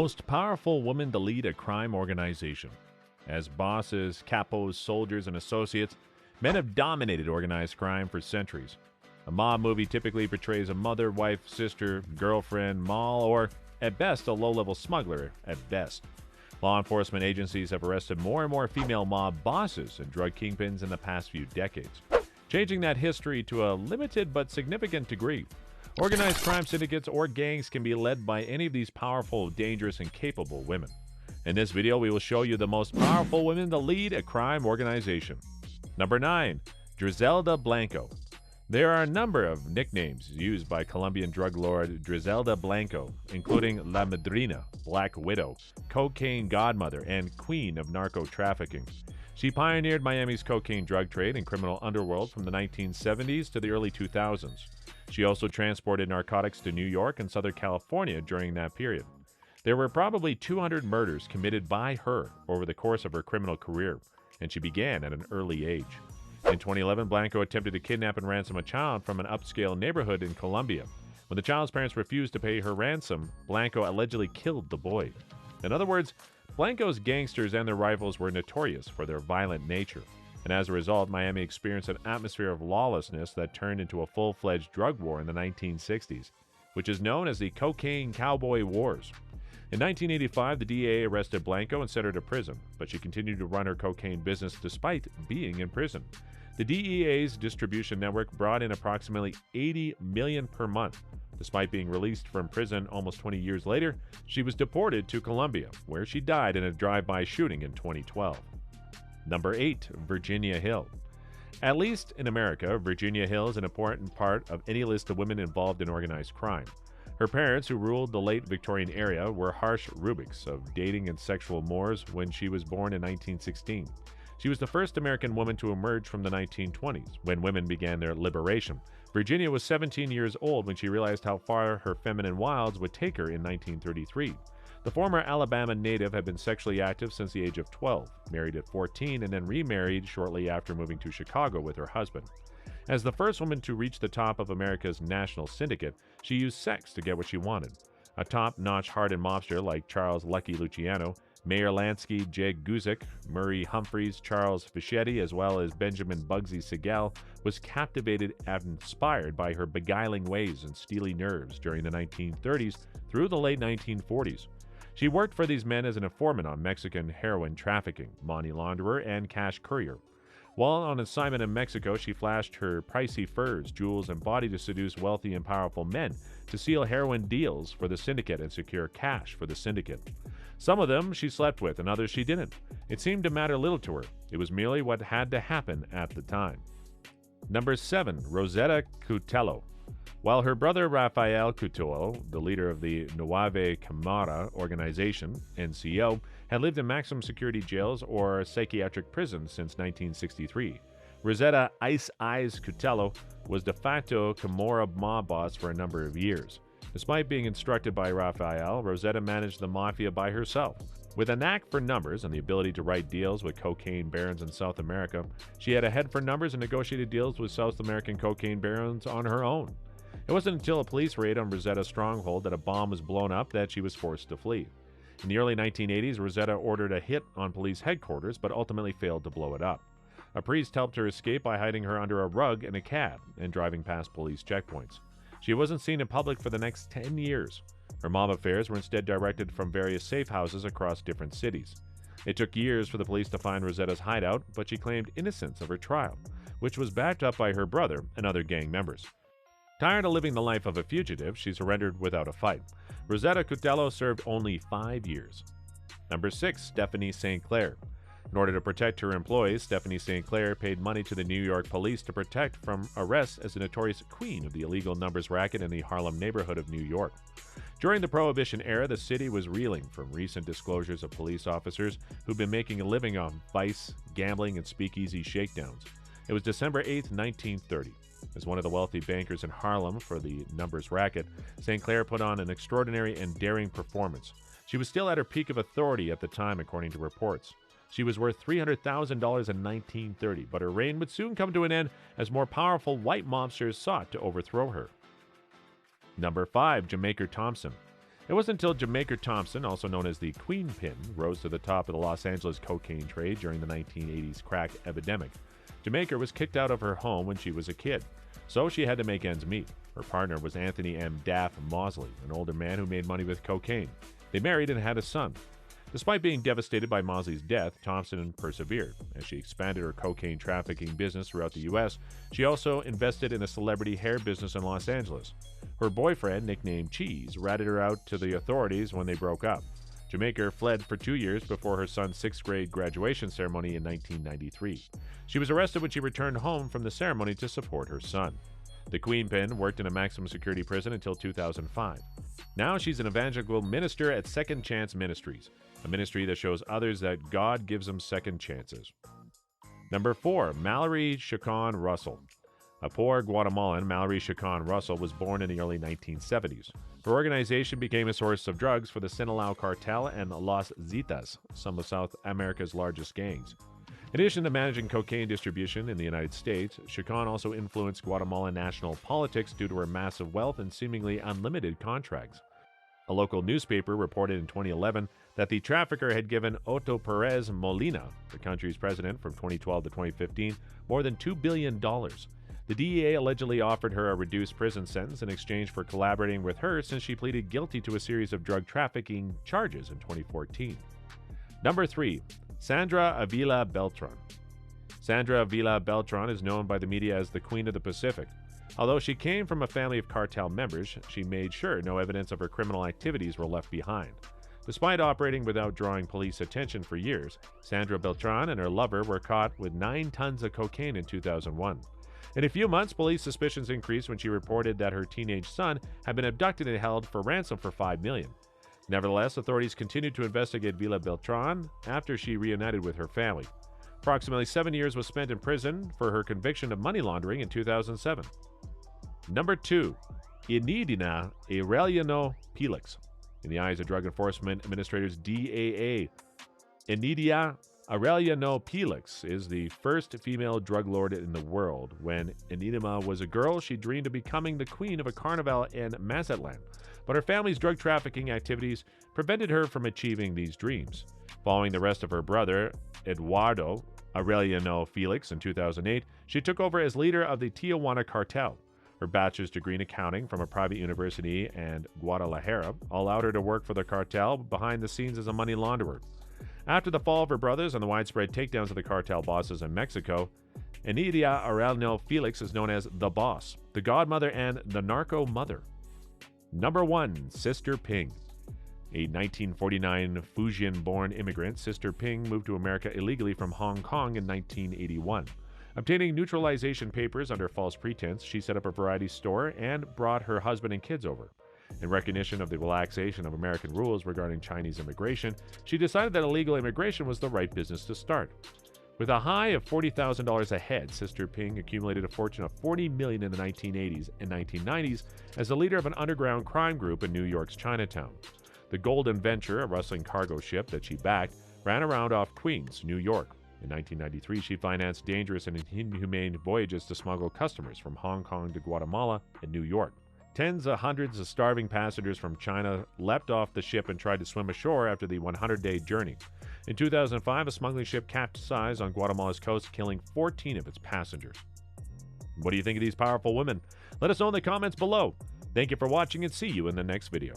Most powerful woman to lead a crime organization. As bosses, capos, soldiers, and associates, men have dominated organized crime for centuries. A mob movie typically portrays a mother, wife, sister, girlfriend, moll, or, at best, a low-level smuggler, at best. Law enforcement agencies have arrested more and more female mob bosses and drug kingpins in the past few decades, changing that history to a limited but significant degree. Organized crime syndicates or gangs can be led by any of these powerful, dangerous, and capable women. In this video, we will show you the most powerful women to lead a crime organization. Number 9. Griselda Blanco. There are a number of nicknames used by Colombian drug lord Griselda Blanco, including La Madrina, Black Widow, Cocaine Godmother, and Queen of Narco Trafficking. She pioneered Miami's cocaine drug trade and criminal underworld from the 1970s to the early 2000s. She also transported narcotics to New York and Southern California during that period. There were probably 200 murders committed by her over the course of her criminal career, and she began at an early age. In 2011, Blanco attempted to kidnap and ransom a child from an upscale neighborhood in Colombia. When the child's parents refused to pay her ransom, Blanco allegedly killed the boy. In other words, Blanco's gangsters and their rivals were notorious for their violent nature, and as a result, Miami experienced an atmosphere of lawlessness that turned into a full-fledged drug war in the 1960s, which is known as the Cocaine Cowboy Wars. In 1985, the DEA arrested Blanco and sent her to prison, but she continued to run her cocaine business despite being in prison. The DEA's distribution network brought in approximately $80 million per month. Despite being released from prison almost 20 years later, she was deported to Colombia, where she died in a drive-by shooting in 2012. Number 8. Virginia Hill. At least in America, Virginia Hill is an important part of any list of women involved in organized crime. Her parents, who ruled the late Victorian era, were harsh rubrics of dating and sexual mores when she was born in 1916. She was the first American woman to emerge from the 1920s, when women began their liberation. Virginia was 17 years old when she realized how far her feminine wilds would take her in 1933. The former Alabama native had been sexually active since the age of 12, married at 14, and then remarried shortly after moving to Chicago with her husband. As the first woman to reach the top of America's national syndicate, she used sex to get what she wanted. A top-notch hardened mobster like Charles Lucky Luciano, Mayor Lansky, Jeg Guzik, Murray Humphreys, Charles Fischetti, as well as Benjamin Bugsy Siegel, was captivated and inspired by her beguiling ways and steely nerves during the 1930s through the late 1940s. She worked for these men as an informant on Mexican heroin trafficking, money launderer, and cash courier. While on assignment in Mexico, she flashed her pricey furs, jewels, and body to seduce wealthy and powerful men to seal heroin deals for the syndicate and secure cash for the syndicate. Some of them she slept with, and others she didn't. It seemed to matter little to her. It was merely what had to happen at the time. Number 7. Rosetta Cudello. While her brother Rafael Cudello, the leader of the Nueve Camara organization, NCO, had lived in maximum security jails or psychiatric prisons since 1963, Rosetta Ice Eyes Cudello was de facto Camorra mob boss for a number of years. Despite being instructed by Rafael, Rosetta managed the mafia by herself. With a knack for numbers and the ability to write deals with cocaine barons in South America, she had a head for numbers and negotiated deals with South American cocaine barons on her own. It wasn't until a police raid on Rosetta's stronghold that a bomb was blown up that she was forced to flee. In the early 1980s, Rosetta ordered a hit on police headquarters, but ultimately failed to blow it up. A priest helped her escape by hiding her under a rug in a cab and driving past police checkpoints. She wasn't seen in public for the next 10 years. Her mob affairs were instead directed from various safe houses across different cities. It took years for the police to find Rosetta's hideout, but she claimed innocence of her trial, which was backed up by her brother and other gang members. Tired of living the life of a fugitive, she surrendered without a fight. Rosetta Cudello served only 5 years. Number 6. Stephanie Sinclair. In order to protect her employees, Stephanie Sinclair paid money to the New York police to protect from arrest as the notorious queen of the illegal numbers racket in the Harlem neighborhood of New York. During the Prohibition era, the city was reeling from recent disclosures of police officers who'd been making a living on vice, gambling, and speakeasy shakedowns. It was December 8, 1930. As one of the wealthy bankers in Harlem for the numbers racket, Sinclair put on an extraordinary and daring performance. She was still at her peak of authority at the time, according to reports. She was worth $300,000 in 1930, but her reign would soon come to an end as more powerful white mobsters sought to overthrow her. Number 5. Jamaica Thompson. It wasn't until Jamaica Thompson, also known as the Queenpin, rose to the top of the Los Angeles cocaine trade during the 1980s crack epidemic. Jamaica was kicked out of her home when she was a kid, so she had to make ends meet. Her partner was Anthony M. Daff Mosley, an older man who made money with cocaine. They married and had a son. Despite being devastated by Mosley's death, Thompson persevered. As she expanded her cocaine trafficking business throughout the U.S., she also invested in a celebrity hair business in Los Angeles. Her boyfriend, nicknamed Cheese, ratted her out to the authorities when they broke up. Jamaica fled for 2 years before her son's 6th grade graduation ceremony in 1993. She was arrested when she returned home from the ceremony to support her son. The Queenpin worked in a maximum security prison until 2005. Now she's an evangelical minister at Second Chance Ministries, a ministry that shows others that God gives them second chances. Number 4, Mallory Chacon Russell. A poor Guatemalan, Mallory Chacon Russell was born in the early 1970s. Her organization became a source of drugs for the Sinaloa cartel and Los Zetas, some of South America's largest gangs. In addition to managing cocaine distribution in the United States, Chacon also influenced Guatemalan national politics due to her massive wealth and seemingly unlimited contracts. A local newspaper reported in 2011 that the trafficker had given Otto Perez Molina, the country's president from 2012 to 2015, more than $2 billion. The DEA allegedly offered her a reduced prison sentence in exchange for collaborating with her since she pleaded guilty to a series of drug trafficking charges in 2014. Number 3, Sandra Avila Beltran. Sandra Avila Beltran is known by the media as the Queen of the Pacific. Although she came from a family of cartel members, she made sure no evidence of her criminal activities were left behind. Despite operating without drawing police attention for years, Sandra Beltran and her lover were caught with 9 tons of cocaine in 2001. In a few months, police suspicions increased when she reported that her teenage son had been abducted and held for ransom for $5 million. Nevertheless, authorities continued to investigate Vila Beltran after she reunited with her family. Approximately 7 years was spent in prison for her conviction of money laundering in 2007. Number 2, Inidina Aureliano Felix. In the eyes of Drug Enforcement Administrators DAA, Enidia Aureliano Felix is the first female drug lord in the world. When Enidima was a girl, she dreamed of becoming the queen of a carnival in Mazatlan, but her family's drug trafficking activities prevented her from achieving these dreams. Following the arrest of her brother, Eduardo Aureliano Felix, in 2008, she took over as leader of the Tijuana cartel. Her bachelor's degree in accounting from a private university in Guadalajara allowed her to work for the cartel behind the scenes as a money launderer. After the fall of her brothers and the widespread takedowns of the cartel bosses in Mexico, Enidia Aureliano Felix is known as the Boss, the Godmother, and the Narco Mother. Number 1, Sister Ping. A 1949 Fujian-born immigrant, Sister Ping moved to America illegally from Hong Kong in 1981. Obtaining naturalization papers under false pretense, she set up a variety store and brought her husband and kids over. In recognition of the relaxation of American rules regarding Chinese immigration, she decided that illegal immigration was the right business to start. With a high of $40,000 a head, Sister Ping accumulated a fortune of $40 million in the 1980s and 1990s as the leader of an underground crime group in New York's Chinatown. The Golden Venture, a rustling cargo ship that she backed, ran around off Queens, New York. In 1993, she financed dangerous and inhumane voyages to smuggle customers from Hong Kong to Guatemala and New York. Tens of hundreds of starving passengers from China leapt off the ship and tried to swim ashore after the 100-day journey. In 2005, a smuggling ship capsized on Guatemala's coast, killing 14 of its passengers. What do you think of these powerful women? Let us know in the comments below. Thank you for watching and see you in the next video.